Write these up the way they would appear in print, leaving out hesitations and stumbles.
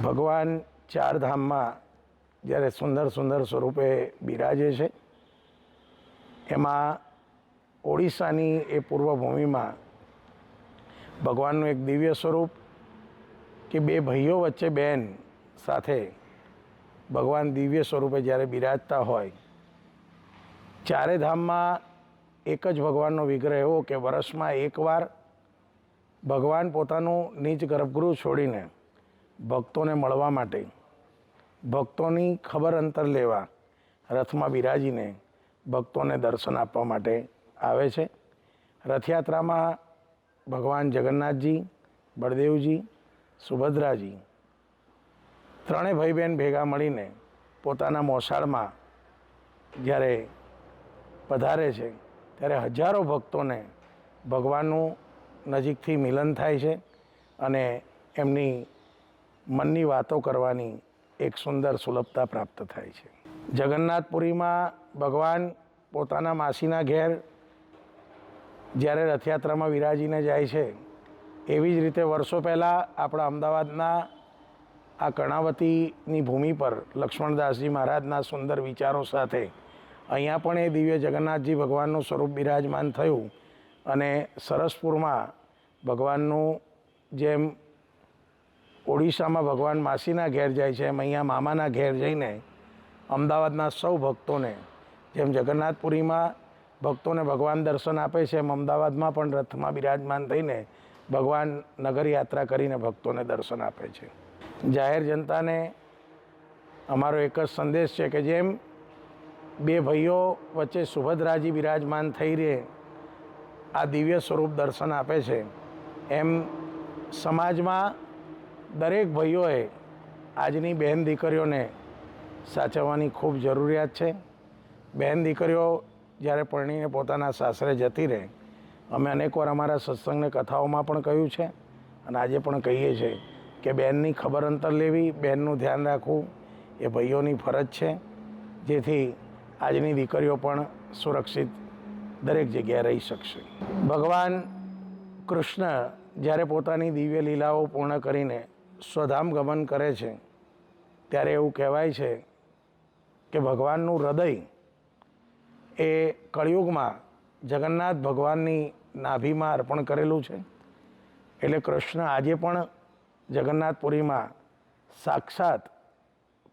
ભગવાન ચાર ધામમાં જ્યારે સુંદર સુંદર સ્વરૂપે બિરાજે છે, એમાં ઓડિશાની એ પૂર્વભૂમિમાં ભગવાનનું એક દિવ્ય સ્વરૂપ કે બે ભાઈઓ વચ્ચે બહેન સાથે ભગવાન દિવ્ય સ્વરૂપે જ્યારે બિરાજતા હોય, ચારે ધામમાં એક જ ભગવાનનો વિગ્રહ એવો કે વર્ષમાં એકવાર ભગવાન પોતાનું નીચ ગર્ભગૃહ છોડીને ભક્તોને મળવા માટે, ભક્તોની ખબર અંતર લેવા રથમાં બિરાજીને ભક્તોને દર્શન આપવા માટે આવે છે. રથયાત્રામાં ભગવાન જગન્નાથજી, બળદેવજી, સુભદ્રાજી ત્રણેય ભાઈ બહેન ભેગા મળીને પોતાના મોસાળમાં જ્યારે પધારે છે, ત્યારે હજારો ભક્તોને ભગવાનનું નજીકથી મિલન થાય છે અને એમની મનની વાતો કરવાની એક સુંદર સુલભતા પ્રાપ્ત થાય છે. જગન્નાથપુરીમાં ભગવાન પોતાના માસીના ઘેર જ્યારે રથયાત્રામાં વિરાજીને જાય છે, એવી જ રીતે વર્ષો પહેલાં આપણા અમદાવાદના આ કર્ણાવતીની ભૂમિ પર લક્ષ્મણદાસજી મહારાજના સુંદર વિચારો સાથે અહીંયા પણ એ દિવ્ય જગન્નાથજી ભગવાનનું સ્વરૂપ બિરાજમાન થયું અને સરસપુરમાં ભગવાનનું જેમ ઓડિશામાં ભગવાન માસીના ઘેર જાય છે, એમ અહીંયા મામાના ઘેર જઈને અમદાવાદના સૌ ભક્તોને જેમ જગન્નાથપુરીમાં ભક્તોને ભગવાન દર્શન આપે છે, એમ અમદાવાદમાં પણ રથમાં બિરાજમાન થઈને ભગવાન નગર યાત્રા કરીને ભક્તોને દર્શન આપે છે. જાહેર જનતાને અમારો એક જ સંદેશ છે કે જેમ બે ભાઈઓ વચ્ચે સુભદ્રાજી બિરાજમાન થઈ રહે આ દિવ્ય સ્વરૂપ દર્શન આપે છે, એમ સમાજમાં દરેક ભાઈઓએ આજની બહેન દીકરીઓને સાચવવાની ખૂબ જરૂરિયાત છે. બહેન દીકરીઓ જ્યારે પરણીને પોતાના સાસરે જતી રહે, અમે અનેકવાર અમારા સત્સંગને કથાઓમાં પણ કહ્યું છે અને આજે પણ કહીએ છીએ કે બહેનની ખબર અંતર લેવી, બહેનનું ધ્યાન રાખવું એ ભાઈઓની ફરજ છે, જેથી આજની દીકરીઓ પણ સુરક્ષિત દરેક જગ્યાએ રહી શકશે. ભગવાન કૃષ્ણ જ્યારે પોતાની દિવ્ય લીલાઓ પૂર્ણ કરીને સ્વધામ ગમન કરે છે, ત્યારે એવું કહેવાય છે કે ભગવાનનું હૃદય એ કળિયુગમાં જગન્નાથ ભગવાનની નાભીમાં અર્પણ કરેલું છે. એટલે કૃષ્ણ આજે પણ જગન્નાથપુરીમાં સાક્ષાત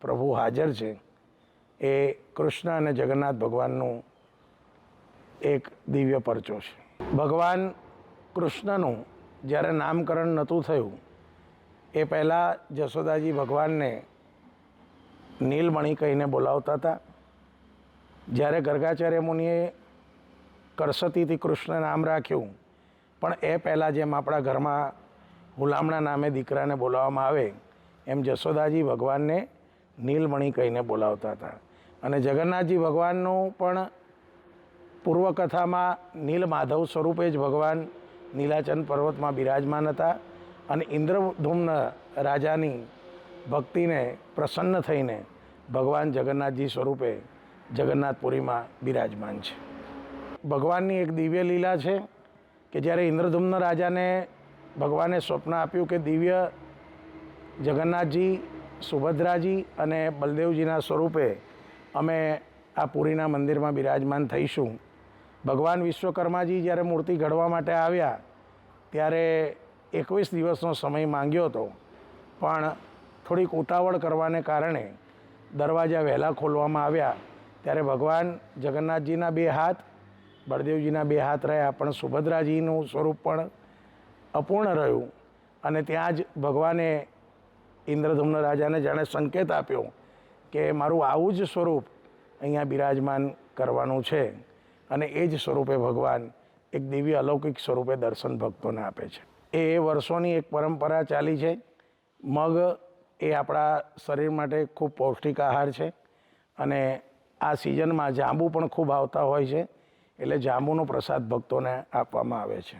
પ્રભુ હાજર છે. એ કૃષ્ણ અને જગન્નાથ ભગવાનનું એક દિવ્ય પરચો છે. ભગવાન કૃષ્ણનું જ્યારે નામકરણ નહોતું થયું એ પહેલાં જશોદાજી ભગવાનને નીલમણિ કહીને બોલાવતા હતા. જ્યારે ગર્ગાચાર્ય મુનિએ કરસતીથી કૃષ્ણ નામ રાખ્યું, પણ એ પહેલાં જેમ આપણા ઘરમાં હુલામણા નામે દીકરાને બોલાવવામાં આવે, એમ જશોદાજી ભગવાનને નીલમણિ કહીને બોલાવતા હતા. અને જગન્નાથજી ભગવાનનું પણ પૂર્વકથામાં નીલમાધવ સ્વરૂપે જ ભગવાન નીલાચલ પર્વતમાં બિરાજમાન હતા અને ઇન્દ્રધૂમ્ન રાજાની ભક્તિને પ્રસન્ન થઈને ભગવાન જગન્નાથજી સ્વરૂપે જગન્નાથપુરીમાં બિરાજમાન છે. ભગવાનની એક દિવ્ય લીલા છે કે જ્યારે ઇન્દ્રધૂમ્ન રાજાને ભગવાને સ્વપ્ન આપ્યું કે દિવ્ય જગન્નાથજી, સુભદ્રાજી અને બલદેવજીના સ્વરૂપે અમે આ પુરીના મંદિરમાં બિરાજમાન થઈશું. ભગવાન વિશ્વકર્માજી જ્યારે મૂર્તિ ઘડવા માટે આવ્યા ત્યારે 21 દિવસનો સમય માંગ્યો હતો, પણ થોડીક ઉતાવળ કરવાને કારણે દરવાજા વહેલા ખોલવામાં આવ્યા. ત્યારે ભગવાન જગન્નાથજીના બે હાથ, બળદેવજીના બે હાથ રહ્યા, પણ સુભદ્રાજીનું સ્વરૂપ પણ અપૂર્ણ રહ્યું અને ત્યાં જ ભગવાને ઇન્દ્રધૂમ્ન રાજાને જાણે સંકેત આપ્યો કે મારું આવું જ સ્વરૂપ અહીંયા બિરાજમાન કરવાનું છે. અને એ જ સ્વરૂપે ભગવાન એક દિવ્ય અલૌકિક સ્વરૂપે દર્શન ભક્તોને આપે છે. એ વર્ષોની એક પરંપરા ચાલી છે. મગ એ આપણા શરીર માટે ખૂબ પૌષ્ટિક આહાર છે અને આ સિઝનમાં જાંબુ પણ ખૂબ આવતા હોય છે, એટલે જાંબુનો પ્રસાદ ભક્તોને આપવામાં આવે છે.